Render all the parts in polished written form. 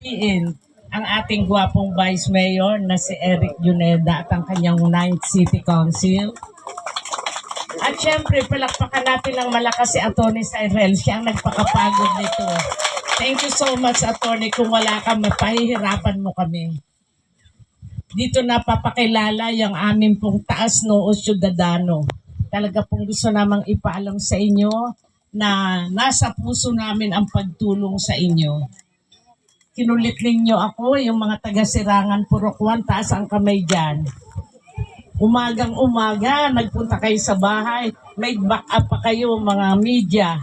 ang ating gwapong Vice Mayor na si Eric Juneda at ang kanyang 9th City Council. At syempre, palakpakan natin ng malakas si Atty. Cyrel. Siya ang nagpakapagod nito. Thank you so much, Atty. Kung wala ka, mapahihirapan mo kami. Dito napapakilala yung aming pong taas noo Ciudadano. Talaga pong gusto namang ipaalam sa inyo na nasa puso namin ang pagtulong sa inyo. Kinulit ninyo ako, yung mga taga-Sirangan, Purok 1, taas ang kamay dyan. Umagang-umaga, nagpunta kayo sa bahay, may back up pa kayo mga media.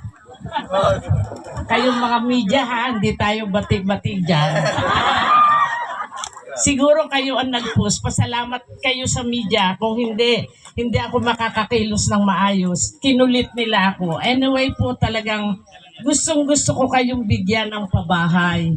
Kayong mga media ha, hindi tayo batik-batik dyan. Siguro kayo ang nag-post. Pasalamat kayo sa media. Kung hindi ako makakakilos ng maayos. Kinulit nila ako. Anyway po, talagang gustong-gusto ko kayong bigyan ng pabahay.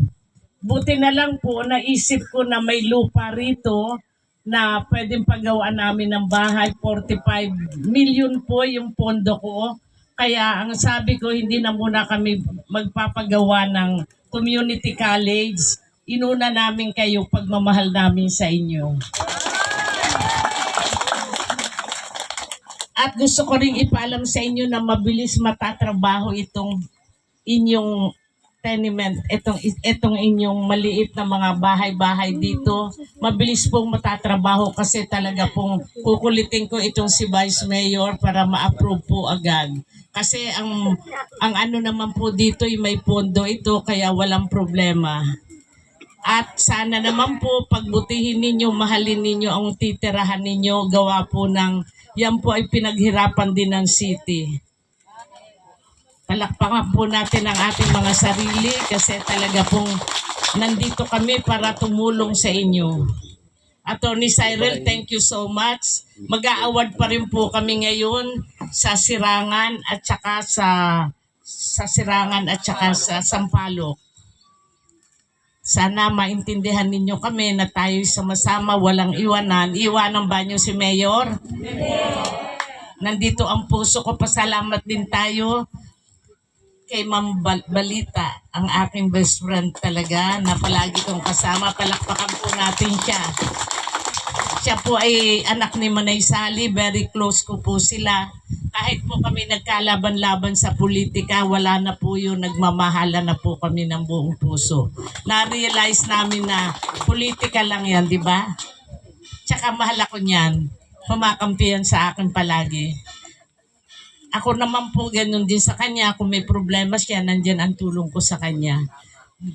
Buti na lang po, naisip ko na may lupa rito na pwedeng paggawa namin ng bahay. 45 million po yung pondo ko. Kaya ang sabi ko, hindi na muna kami magpapagawa ng community college. Inuna namin kayo, pagmamahal namin sa inyo. At gusto ko rin ipaalam sa inyo na mabilis matatrabaho itong inyong tenement, itong inyong maliit na mga bahay-bahay dito. Mabilis pong matatrabaho kasi talaga pong kukulitin ko itong si Vice Mayor para ma-approve po agad. Kasi ang ano naman po dito ay may pondo ito kaya walang problema. At sana naman po pagbutihin ninyo, mahalin ninyo ang titirahan ninyo, gawa po ng, yan po ay pinaghirapan din ng city. Palakpakan po natin ang ating mga sarili kasi talaga pong nandito kami para tumulong sa inyo. Atty. Cyrel, thank you so much. Mag-a-award pa rin po kami ngayon sa Sirangan at saka sa Sirangan at saka sa Sampaloc. Sana maintindihan ninyo kami na tayo sama-sama, walang iwanan. Iwanan ba nyo si Mayor? Nandito ang puso ko. Pasalamat din tayo kay Ma'am Balita, ang aking best friend talaga, na palagi kong kasama. Palakpakan po natin siya. Siya po ay anak ni Manay Sally, very close ko po sila. Kahit po kami nagkalaban-laban sa politika, wala na po yun, nagmamahala na po kami ng buong puso. Na-realize namin na politika lang yan, di ba? Tsaka mahal ako niyan. Pumakampihan sa akin palagi. Ako naman po ganun din sa kanya. Kung may problema siya, nandyan ang tulong ko sa kanya.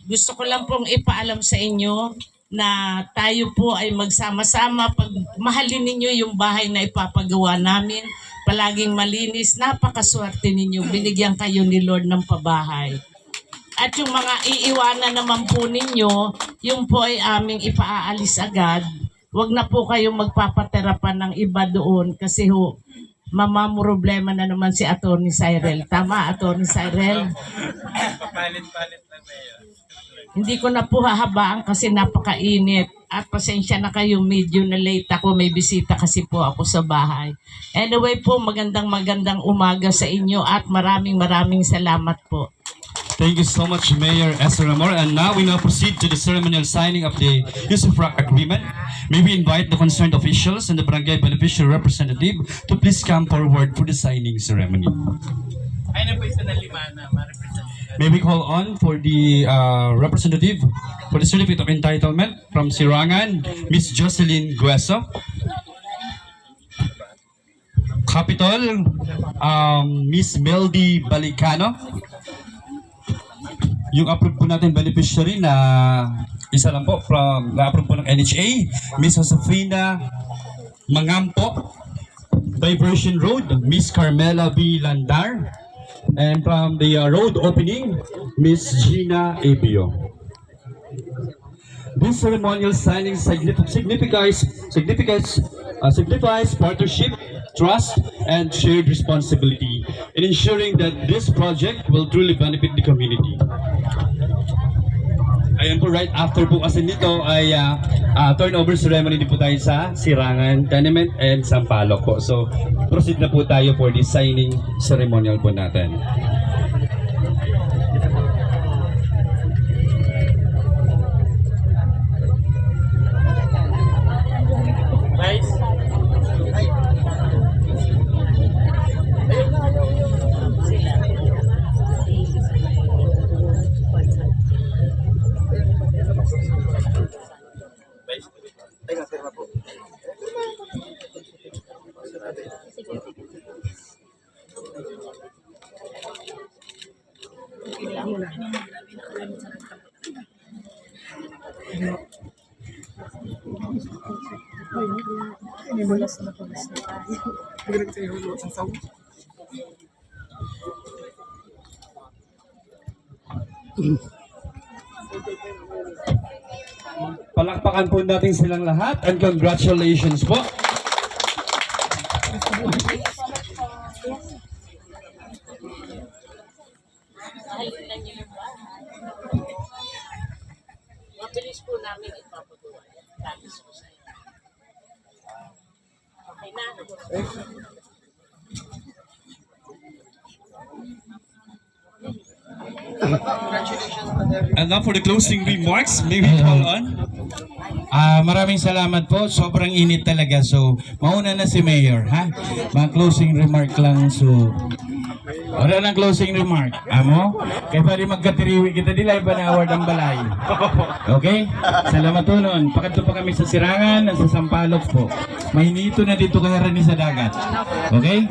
Gusto ko lang pong ipaalam sa inyo na tayo po ay magsama-sama. Pag mahalin ninyo yung bahay na ipapagawa namin, palaging malinis, napakaswerte ninyo. Binigyan kayo ni Lord ng pabahay. At yung mga iiwanan naman po ninyo, yung po ay aming ipaaalis agad. Huwag na po kayong magpapaterapan ng iba doon kasi ho, problema na naman si Atty. Cyrel. Tama, Atty. Cyrel? Palit-palit na mayor. Hindi ko na po hahabaan kasi napakainit. At pasensya na kayo, medyo na late ako. May bisita kasi po ako sa bahay. Anyway po, magandang umaga sa inyo at maraming salamat po. Thank you so much, Mayor Esther Amor. And now we proceed to the ceremonial signing of the Usufruct Agreement. May we invite the concerned officials and the barangay beneficiary representative to please come forward for the signing ceremony. May we call on for the representative for the certificate of entitlement from Sirangan, Miss Jocelyn Gueso. Capital, Miss Meldy Balicano. Yung approve po natin beneficiary na isa lang po from na-approve po ng NHA, Miss Josefina Mangampo. Diversion Road, Miss Carmela B. Landar. And from the road opening, Miss Gina Abio. This ceremonial signing signifies partnership, trust, and shared responsibility in ensuring that this project will truly benefit the community. Ayan po, right after po kasi nito ay turnover ceremony din po tayo sa Sirangan, Tenement, and Sampaloc po. So, proceed na po tayo for the signing ceremonial po natin. Palakpakan po natin silang lahat and congratulations po. Mabilis po namin ipapagawa. Promise ko sa inyo. Okay na. And now for the closing remarks, may we call on? Maraming salamat po. Sobrang init talaga. So, mauna na si Mayor, ha? Mga closing remark lang. So, wala ng closing remark. Amo? Kaya pa rin magkatiriwi kita nila, iba na award ang balay. Okay? Salamat po nun. Pakadto pa kami sa Sirangan at sa Sampaloc po. Mahinito na dito kaya rin sa dagat. Okay?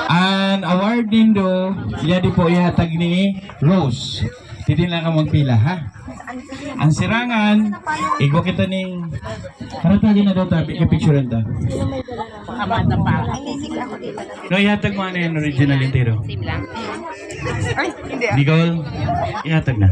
An award din do, yadi po ihatag ni Rose. Titi lang ka magpila, ha? Ang Sirangan, igo kita ning haratagin na daw tabi, kapicturean ta. Kamata pa. No, ihatag mo ano yung original intero. Nicole, ihatag na.